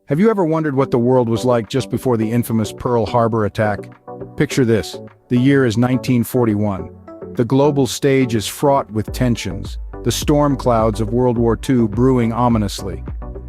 Have you ever wondered what the world was like just before the infamous Pearl Harbor attack? Picture this. The year is 1941. The global stage is fraught with tensions, the storm clouds of World War II brewing ominously.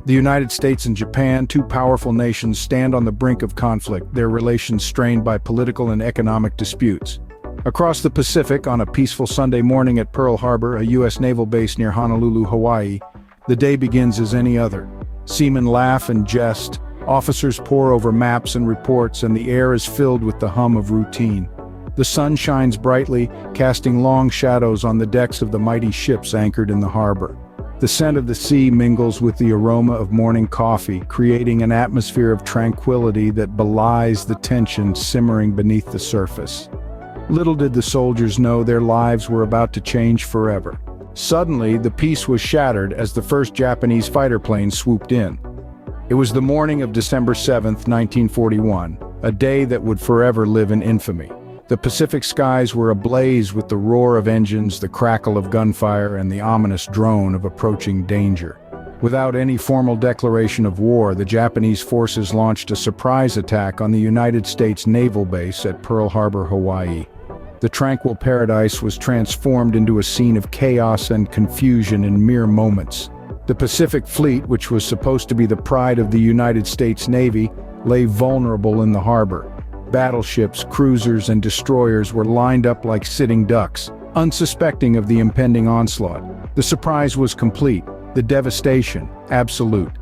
The United States and Japan, two powerful nations, stand on the brink of conflict, their relations strained by political and economic disputes. Across the Pacific, on a peaceful Sunday morning at Pearl Harbor, a U.S. naval base near Honolulu, Hawaii, the day begins as any other. Seamen laugh and jest, officers pore over maps and reports, and the air is filled with the hum of routine. The sun shines brightly, casting long shadows on the decks of the mighty ships anchored in the harbor. The scent of the sea mingles with the aroma of morning coffee, creating an atmosphere of tranquility that belies the tension simmering beneath the surface. Little did the soldiers know their lives were about to change forever. Suddenly, the peace was shattered as the first Japanese fighter plane swooped in. It was the morning of December 7, 1941, a day that would forever live in infamy. The Pacific skies were ablaze with the roar of engines, the crackle of gunfire, and the ominous drone of approaching danger. Without any formal declaration of war, the Japanese forces launched a surprise attack on the United States naval base at Pearl Harbor, Hawaii. The tranquil paradise was transformed into a scene of chaos and confusion in mere moments. The Pacific Fleet, which was supposed to be the pride of the United States Navy, lay vulnerable in the harbor. Battleships, cruisers, and destroyers were lined up like sitting ducks, unsuspecting of the impending onslaught. The surprise was complete, the devastation absolute.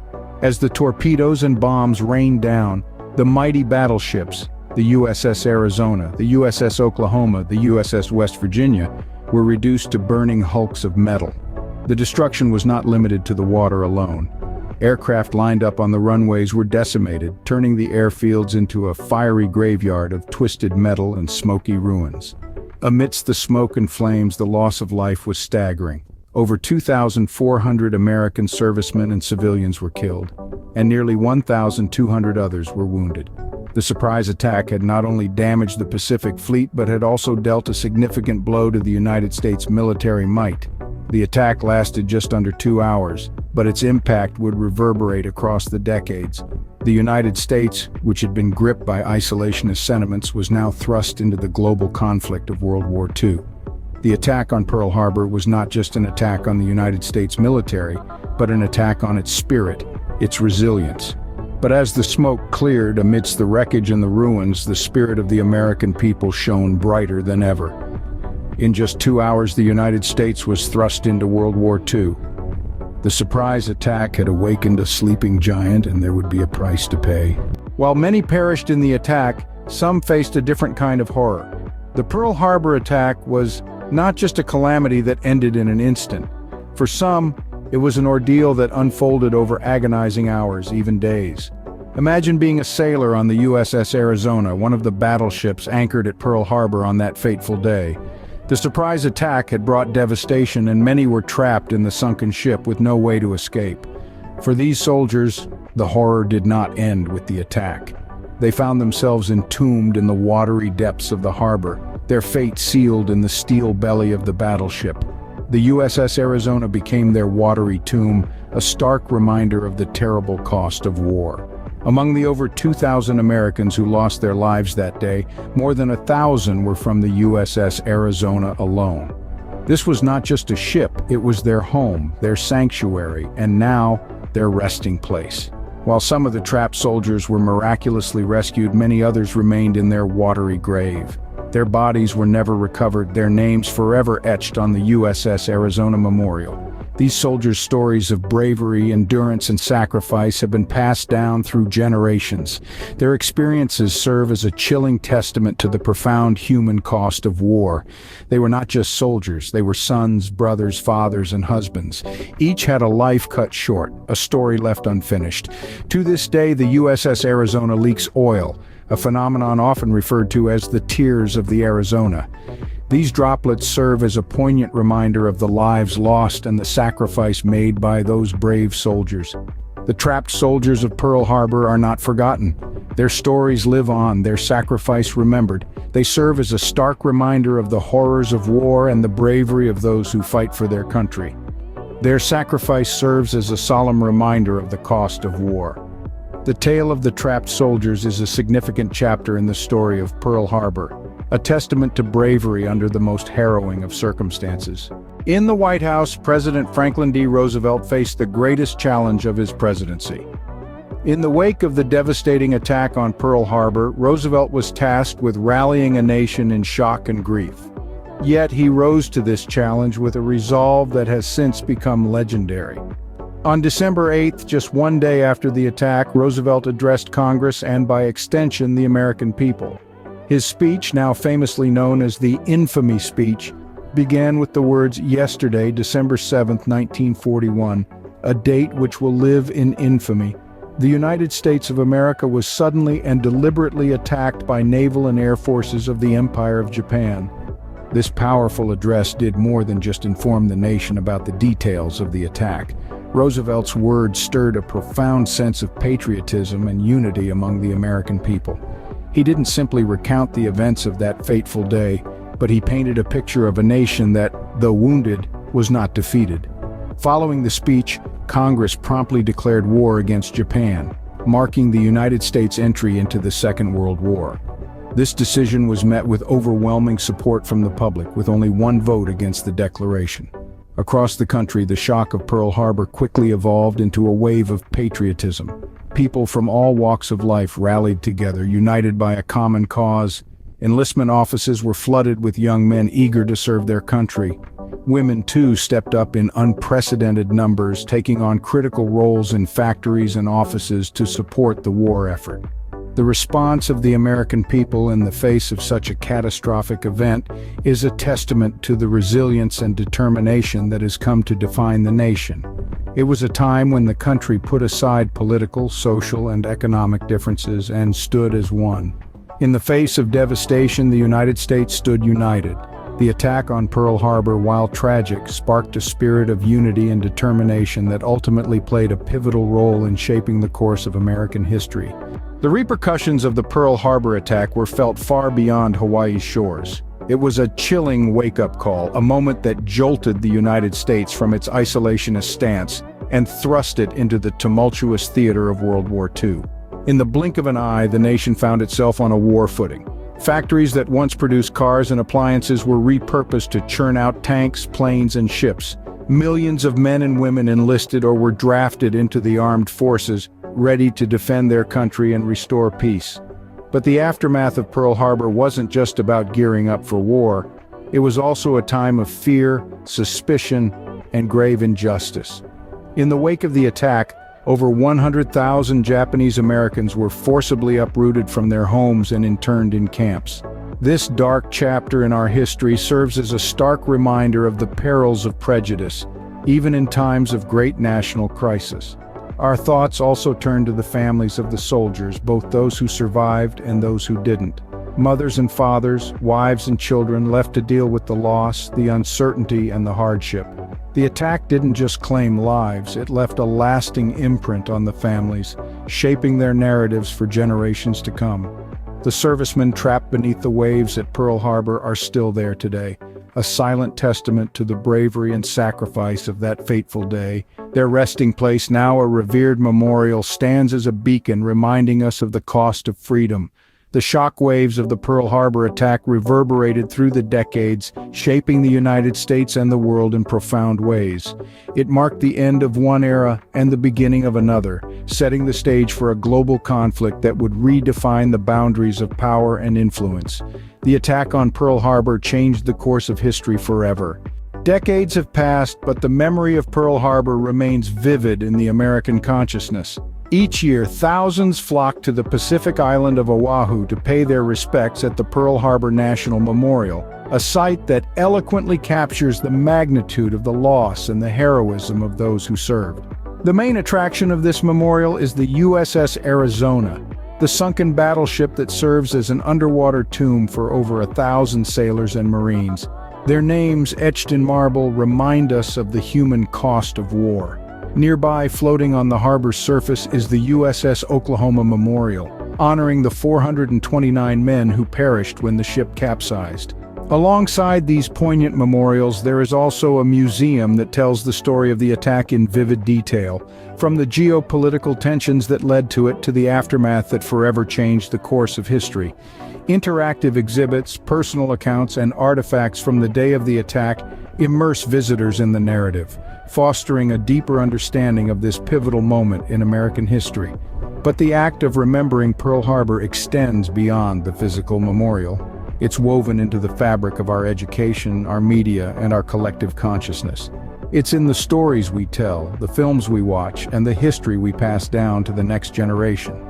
As the torpedoes and bombs rained down, the mighty battleships, the USS Arizona, the USS Oklahoma, the USS West Virginia, were reduced to burning hulks of metal. The destruction was not limited to the water alone. Aircraft lined up on the runways were decimated, turning the airfields into a fiery graveyard of twisted metal and smoky ruins. Amidst the smoke and flames, the loss of life was staggering. Over 2,400 American servicemen and civilians were killed, and nearly 1,200 others were wounded. The surprise attack had not only damaged the Pacific Fleet but had also dealt a significant blow to the United States military might. The attack lasted just under 2 hours, but its impact would reverberate across the decades. The United States, which had been gripped by isolationist sentiments, was now thrust into the global conflict of World War II. The attack on Pearl Harbor was not just an attack on the United States military, but an attack on its spirit, its resilience. But as the smoke cleared amidst the wreckage and the ruins, the spirit of the American people shone brighter than ever. In just 2 hours, the United States was thrust into World War II. The surprise attack had awakened a sleeping giant, and there would be a price to pay. While many perished in the attack, some faced a different kind of horror. The Pearl Harbor attack was not just a calamity that ended in an instant. For some, it was an ordeal that unfolded over agonizing hours, even days. Imagine being a sailor on the USS Arizona, one of the battleships anchored at Pearl Harbor on that fateful day. The surprise attack had brought devastation, and many were trapped in the sunken ship with no way to escape. For these soldiers, the horror did not end with the attack. They found themselves entombed in the watery depths of the harbor, their fate sealed in the steel belly of the battleship. The USS Arizona became their watery tomb, a stark reminder of the terrible cost of war. Among the over 2,000 Americans who lost their lives that day, more than 1,000 were from the USS Arizona alone. This was not just a ship, it was their home, their sanctuary, and now their resting place. While some of the trapped soldiers were miraculously rescued, many others remained in their watery grave. Their bodies were never recovered, their names forever etched on the USS Arizona Memorial. These soldiers' stories of bravery, endurance, and sacrifice have been passed down through generations. Their experiences serve as a chilling testament to the profound human cost of war. They were not just soldiers, they were sons, brothers, fathers, and husbands. Each had a life cut short, a story left unfinished. To this day, the USS Arizona leaks oil, a phenomenon often referred to as the tears of the Arizona. These droplets serve as a poignant reminder of the lives lost and the sacrifice made by those brave soldiers. The trapped soldiers of Pearl Harbor are not forgotten. Their stories live on, their sacrifice remembered. They serve as a stark reminder of the horrors of war and the bravery of those who fight for their country. Their sacrifice serves as a solemn reminder of the cost of war. The tale of the trapped soldiers is a significant chapter in the story of Pearl Harbor, a testament to bravery under the most harrowing of circumstances. In the White House, President Franklin D. Roosevelt faced the greatest challenge of his presidency. In the wake of the devastating attack on Pearl Harbor, Roosevelt was tasked with rallying a nation in shock and grief. Yet he rose to this challenge with a resolve that has since become legendary. On December 8th, just one day after the attack, Roosevelt addressed Congress and, by extension, the American people. His speech, now famously known as the infamy speech, began with the words, "Yesterday, December 7th, 1941, a date which will live in infamy. The United States of America was suddenly and deliberately attacked by naval and air forces of the Empire of Japan." This powerful address did more than just inform the nation about the details of the attack. Roosevelt's words stirred a profound sense of patriotism and unity among the American people. He didn't simply recount the events of that fateful day, but he painted a picture of a nation that, though wounded, was not defeated. Following the speech, Congress promptly declared war against Japan, marking the United States' entry into the Second World War. This decision was met with overwhelming support from the public, with only one vote against the declaration. Across the country, the shock of Pearl Harbor quickly evolved into a wave of patriotism. People from all walks of life rallied together, united by a common cause. Enlistment offices were flooded with young men eager to serve their country. Women, too, stepped up in unprecedented numbers, taking on critical roles in factories and offices to support the war effort. The response of the American people in the face of such a catastrophic event is a testament to the resilience and determination that has come to define the nation. It was a time when the country put aside political, social, and economic differences and stood as one. In the face of devastation, the United States stood united. The attack on Pearl Harbor, while tragic, sparked a spirit of unity and determination that ultimately played a pivotal role in shaping the course of American history. The repercussions of the Pearl Harbor attack were felt far beyond Hawaii's shores. It was a chilling wake-up call, a moment that jolted the United States from its isolationist stance and thrust it into the tumultuous theater of World War II. In the blink of an eye, the nation found itself on a war footing. Factories that once produced cars and appliances were repurposed to churn out tanks, planes, and ships. Millions of men and women enlisted or were drafted into the armed forces, ready to defend their country and restore peace. But the aftermath of Pearl Harbor wasn't just about gearing up for war. It was also a time of fear, suspicion, and grave injustice. In the wake of the attack, over 100,000 Japanese Americans were forcibly uprooted from their homes and interned in camps. This dark chapter in our history serves as a stark reminder of the perils of prejudice, even in times of great national crisis. Our thoughts also turn to the families of the soldiers, both those who survived and those who didn't. Mothers and fathers, wives and children left to deal with the loss, the uncertainty, and the hardship. The attack didn't just claim lives, it left a lasting imprint on the families, shaping their narratives for generations to come. The servicemen trapped beneath the waves at Pearl Harbor are still there today, a silent testament to the bravery and sacrifice of that fateful day. Their resting place, now a revered memorial, stands as a beacon reminding us of the cost of freedom. The shockwaves of the Pearl Harbor attack reverberated through the decades, shaping the United States and the world in profound ways. It marked the end of one era and the beginning of another, setting the stage for a global conflict that would redefine the boundaries of power and influence. The attack on Pearl Harbor changed the course of history forever. Decades have passed, but the memory of Pearl Harbor remains vivid in the American consciousness. Each year, thousands flock to the Pacific island of Oahu to pay their respects at the Pearl Harbor National Memorial, a site that eloquently captures the magnitude of the loss and the heroism of those who served. The main attraction of this memorial is the USS Arizona, the sunken battleship that serves as an underwater tomb for over 1,000 sailors and Marines. Their names, etched in marble, remind us of the human cost of war. Nearby, floating on the harbor's surface, is the USS Oklahoma Memorial, honoring the 429 men who perished when the ship capsized. Alongside these poignant memorials, there is also a museum that tells the story of the attack in vivid detail. From the geopolitical tensions that led to it to the aftermath that forever changed the course of history. Interactive exhibits, personal accounts, and artifacts from the day of the attack immerse visitors in the narrative, fostering a deeper understanding of this pivotal moment in American history. But the act of remembering Pearl Harbor extends beyond the physical memorial. It's woven into the fabric of our education, our media, and our collective consciousness. It's in the stories we tell, the films we watch, and the history we pass down to the next generation.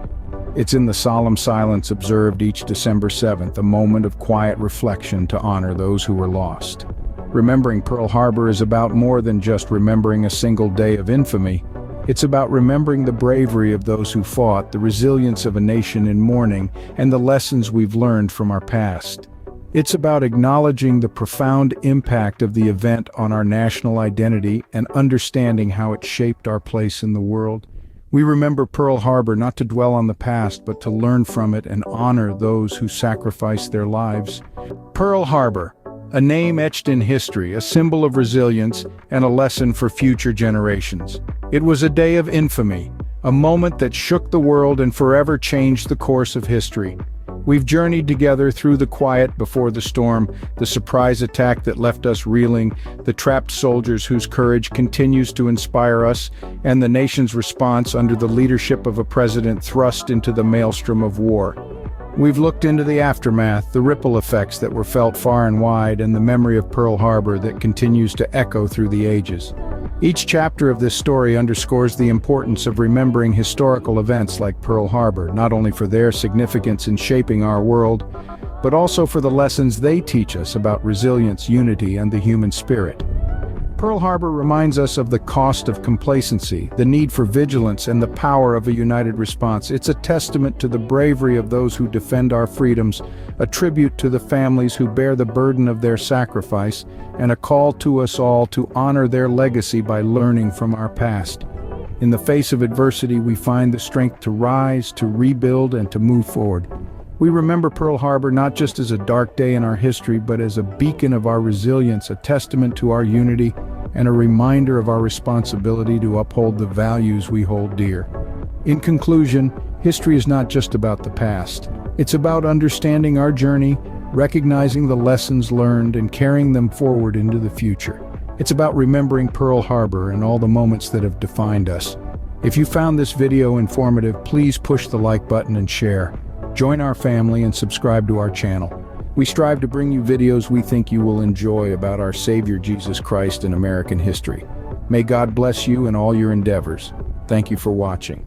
It's in the solemn silence observed each December 7th, a moment of quiet reflection to honor those who were lost. Remembering Pearl Harbor is about more than just remembering a single day of infamy. It's about remembering the bravery of those who fought, the resilience of a nation in mourning, and the lessons we've learned from our past. It's about acknowledging the profound impact of the event on our national identity and understanding how it shaped our place in the world. We remember Pearl Harbor not to dwell on the past, but to learn from it and honor those who sacrificed their lives. Pearl Harbor, a name etched in history, a symbol of resilience, and a lesson for future generations. It was a day of infamy, a moment that shook the world and forever changed the course of history. We've journeyed together through the quiet before the storm, the surprise attack that left us reeling, the trapped soldiers whose courage continues to inspire us, and the nation's response under the leadership of a president thrust into the maelstrom of war. We've looked into the aftermath, the ripple effects that were felt far and wide, and the memory of Pearl Harbor that continues to echo through the ages. Each chapter of this story underscores the importance of remembering historical events like Pearl Harbor, not only for their significance in shaping our world, but also for the lessons they teach us about resilience, unity, and the human spirit. Pearl Harbor reminds us of the cost of complacency, the need for vigilance, and the power of a united response. It's a testament to the bravery of those who defend our freedoms, a tribute to the families who bear the burden of their sacrifice, and a call to us all to honor their legacy by learning from our past. In the face of adversity, we find the strength to rise, to rebuild, and to move forward. We remember Pearl Harbor not just as a dark day in our history, but as a beacon of our resilience, a testament to our unity, and a reminder of our responsibility to uphold the values we hold dear. In conclusion, history is not just about the past. It's about understanding our journey, recognizing the lessons learned, and carrying them forward into the future. It's about remembering Pearl Harbor and all the moments that have defined us. If you found this video informative, please push the like button and share. Join our family and subscribe to our channel. We strive to bring you videos we think you will enjoy about our Savior Jesus Christ and American history. May God bless you in all your endeavors. Thank you for watching.